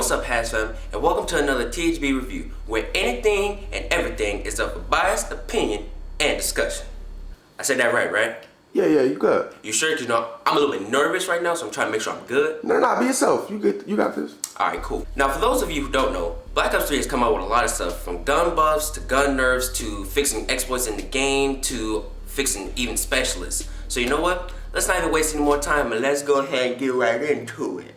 what's up, Has fam, and welcome to another THB review, where anything and everything is up for biased opinion and discussion. I said that right? Yeah, you good. You sure? Cause I'm a little bit nervous right now, so I'm trying to make sure I'm good. No, be yourself. You good? You got this. Alright, cool. Now, for those of you who don't know, Black Ops 3 has come out with a lot of stuff, from gun buffs to gun nerfs to fixing exploits in the game to fixing even specialists. So you know what? Let's not even waste any more time, and let's go ahead and get right into it.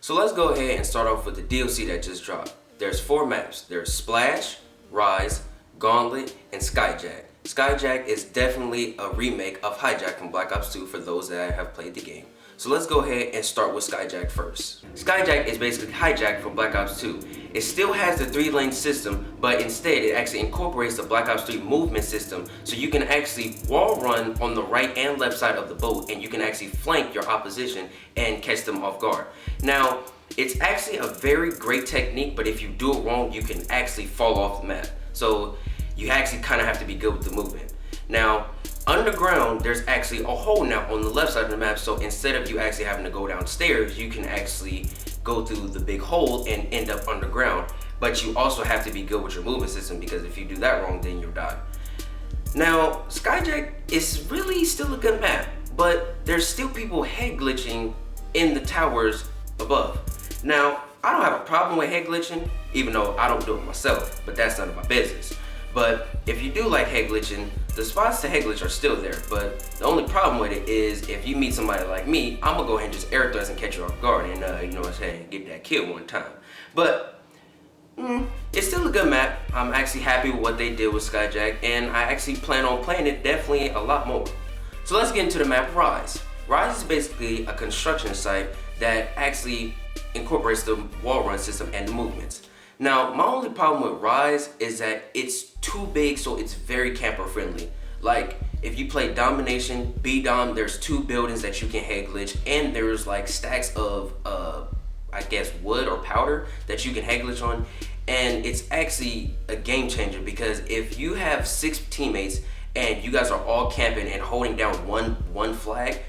So let's go ahead and start off with the DLC that just dropped. There's 4 maps. There's Splash, Rise, Gauntlet, and Skyjack. Skyjack is definitely a remake of Hijack from Black Ops 2 for those that have played the game. So let's go ahead and start with Skyjack first. Skyjack is basically Hijack from Black Ops 2. It still has the 3-lane system, but instead it actually incorporates the Black Ops 3 movement system, so you can actually wall run on the right and left side of the boat, and you can actually flank your opposition and catch them off guard. Now, it's actually a very great technique, but if you do it wrong, you can actually fall off the map. So you actually kind of have to be good with the movement. Now, underground, there's actually a hole now on the left side of the map, so instead of you actually having to go downstairs, you can actually go through the big hole and end up underground. But you also have to be good with your movement system, because if you do that wrong, then you'll die. Now, Skyjack is really still a good map, but there's still people head glitching in the towers above. Now, I don't have a problem with head glitching, even though I don't do it myself, but that's none of my business. But if you do like head glitching, the spots to head glitch are still there, but the only problem with it is if you meet somebody like me, I'm gonna go ahead and just air thrust and catch you off guard and you know what I'm saying, get that kill one time. But it's still a good map. I'm actually happy with what they did with Skyjack, and I actually plan on playing it definitely a lot more. So let's get into the map Rise. Rise is basically a construction site that actually incorporates the wall run system and the movements. Now, my only problem with Rise is that it's too big, so it's very camper friendly. Like, if you play Domination, B-Dom, there's 2 buildings that you can head glitch, and there's like stacks of, I guess, wood or powder that you can head glitch on. And it's actually a game changer, because if you have 6 teammates and you guys are all camping and holding down one flag,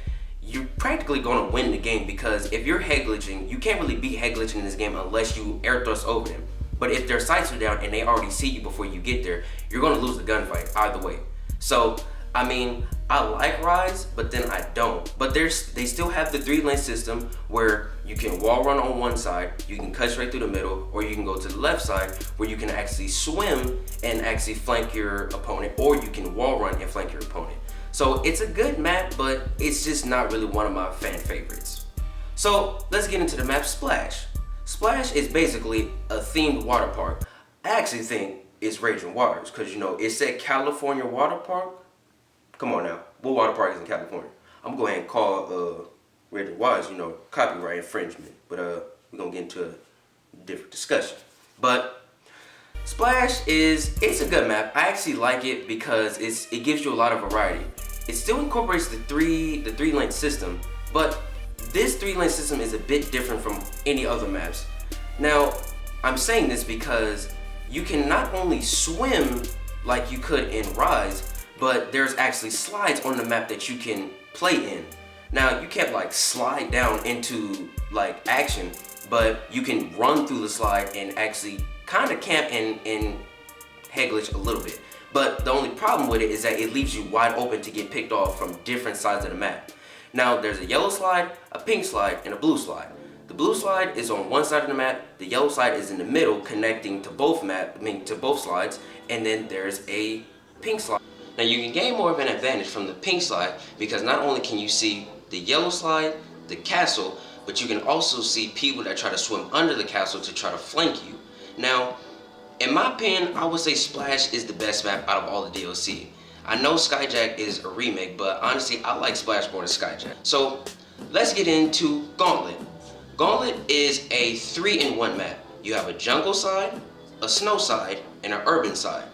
you're practically going to win the game, because if you're head glitching, you can't really beat head glitching in this game unless you air thrust over them. But if their sights are down and they already see you before you get there, you're going to lose the gunfight either way. So, I mean, I like Rise, but then I don't. But they still have the 3-lane system where you can wall run on one side, you can cut straight through the middle, or you can go to the left side where you can actually swim and actually flank your opponent, or you can wall run and flank your opponent. So it's a good map, but it's just not really one of my fan favorites. So let's get into the map Splash. Splash is basically a themed water park. I actually think it's Raging Waters, because you know, it said California Water Park. Come on now, what water park is in California? I'm gonna go ahead and call Raging Waters, you know, copyright infringement. But we're gonna get into a different discussion. But Splash it's a good map. I actually like it because it gives you a lot of variety. It still incorporates the 3-lane system, but this 3-lane system is a bit different from any other maps. Now, I'm saying this because you can not only swim like you could in Rise, but there's actually slides on the map that you can play in. Now, you can't like slide down into like action, but you can run through the slide and actually kind of camp and head glitch a little bit. But the only problem with it is that it leaves you wide open to get picked off from different sides of the map. Now, there's a yellow slide, a pink slide, and a blue slide. The blue slide is on one side of the map, the yellow slide is in the middle connecting to both slides, and then there's a pink slide. Now, you can gain more of an advantage from the pink slide, because not only can you see the yellow slide, the castle, but you can also see people that try to swim under the castle to try to flank you. Now, in my opinion, I would say Splash is the best map out of all the DLC. I know Skyjack is a remake, but honestly, I like Splash more than Skyjack. So, let's get into Gauntlet. Gauntlet is a 3-in-1 map. You have a jungle side, a snow side, and an urban side.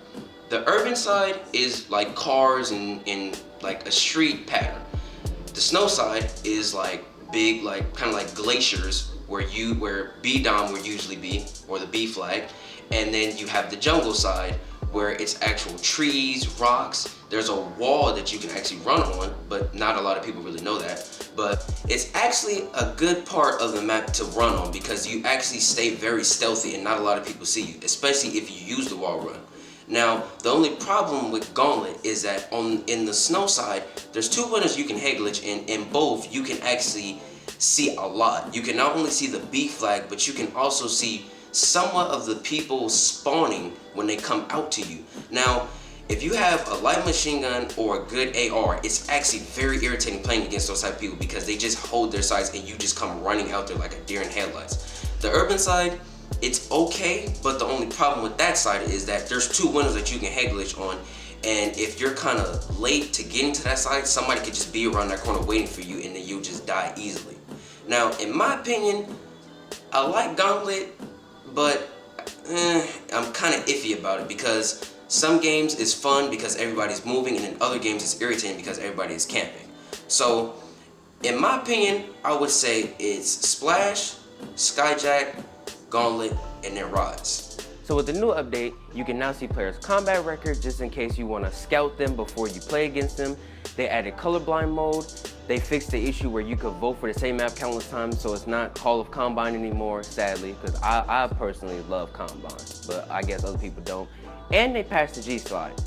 The urban side is like cars and like a street pattern. The snow side is like big, like kind of like glaciers where B-Dom would usually be, or the B flag. And then you have the jungle side where it's actual trees, rocks. There's a wall that you can actually run on, but not a lot of people really know that. But it's actually a good part of the map to run on because you actually stay very stealthy and not a lot of people see you, especially if you use the wall run. Now, the only problem with Gauntlet is that in the snow side, there's two windows you can head glitch in both you can actually see a lot. You can not only see the B flag, but you can also see somewhat of the people spawning when they come out to you. Now, if you have a light machine gun or a good AR, it's actually very irritating playing against those type of people because they just hold their sides and you just come running out there like a deer in headlights. The urban side, it's okay, but the only problem with that side is that there's two windows that you can head glitch on, and if you're kind of late to getting to that side, somebody could just be around that corner waiting for you and then you'll just die easily. Now, in my opinion, I like Gauntlet, but I'm kind of iffy about it because some games is fun because everybody's moving and in other games it's irritating because everybody is camping. So, in my opinion, I would say it's Splash, Skyjack, Gauntlet, and then Rods. So with the new update, you can now see players' combat records just in case you want to scout them before you play against them. They added colorblind mode. They fixed the issue where you could vote for the same map countless times, so it's not Call of Combine anymore, sadly, because I personally love Combine, but I guess other people don't. And they patched the G-Slide.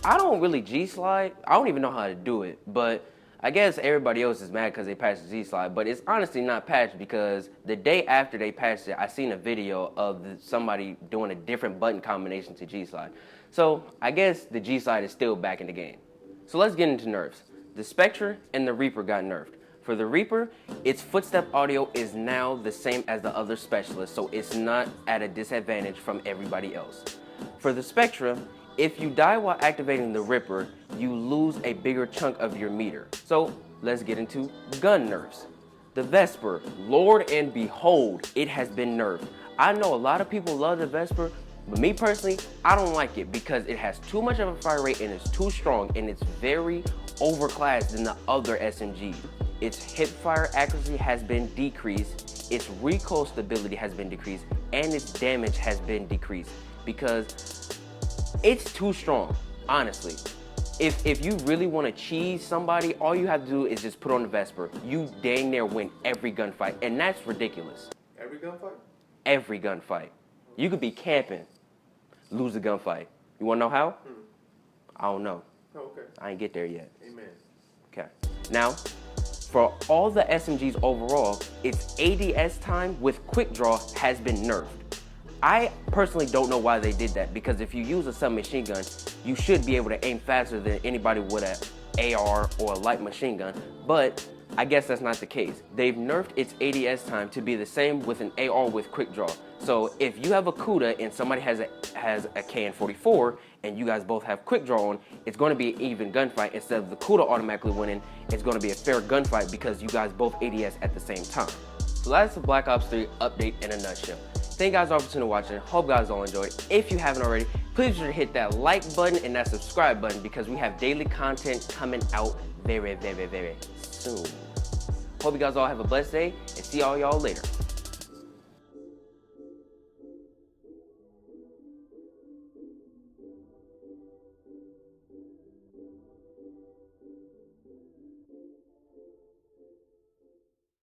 I don't really G-Slide. I don't even know how to do it, but I guess everybody else is mad because they patched the G-Slide, but it's honestly not patched because the day after they patched it, I seen a video of somebody doing a different button combination to G-Slide. So I guess the G-Slide is still back in the game. So let's get into nerfs. The Spectre and the Reaper got nerfed. For the Reaper, its footstep audio is now the same as the other specialists, so it's not at a disadvantage from everybody else. For the Spectre, if you die while activating the Ripper, you lose a bigger chunk of your meter. So let's get into gun nerfs. The Vesper, Lord and behold, it has been nerfed. I know a lot of people love the Vesper, but me personally, I don't like it because it has too much of a fire rate and it's too strong and it's very overclassed than the other SMGs. Its hip fire accuracy has been decreased, its recoil stability has been decreased, and its damage has been decreased because it's too strong, honestly. If you really want to cheese somebody, all you have to do is just put on the Vesper. You dang near win every gunfight, and that's ridiculous. Every gunfight? Every gunfight. You could be camping, lose a gunfight. You want to know how? I don't know. Oh, okay. I ain't get there yet. Amen. Okay. Now, for all the SMGs overall, its ADS time with quick draw has been nerfed. I personally don't know why they did that because if you use a submachine gun, you should be able to aim faster than anybody with an AR or a light machine gun, but I guess that's not the case. They've nerfed its ADS time to be the same with an AR with quick draw. So if you have a CUDA and somebody has a KN-44 and you guys both have quick draw on, it's going to be an even gunfight. Instead of the CUDA automatically winning, it's going to be a fair gunfight because you guys both ADS at the same time. So that's the Black Ops 3 update in a nutshell. Thank you guys all for tuning and watching. Hope you guys all enjoyed. If you haven't already, please be sure to hit that like button and that subscribe button because we have daily content coming out very, very, very soon. Hope you guys all have a blessed day and see all y'all later.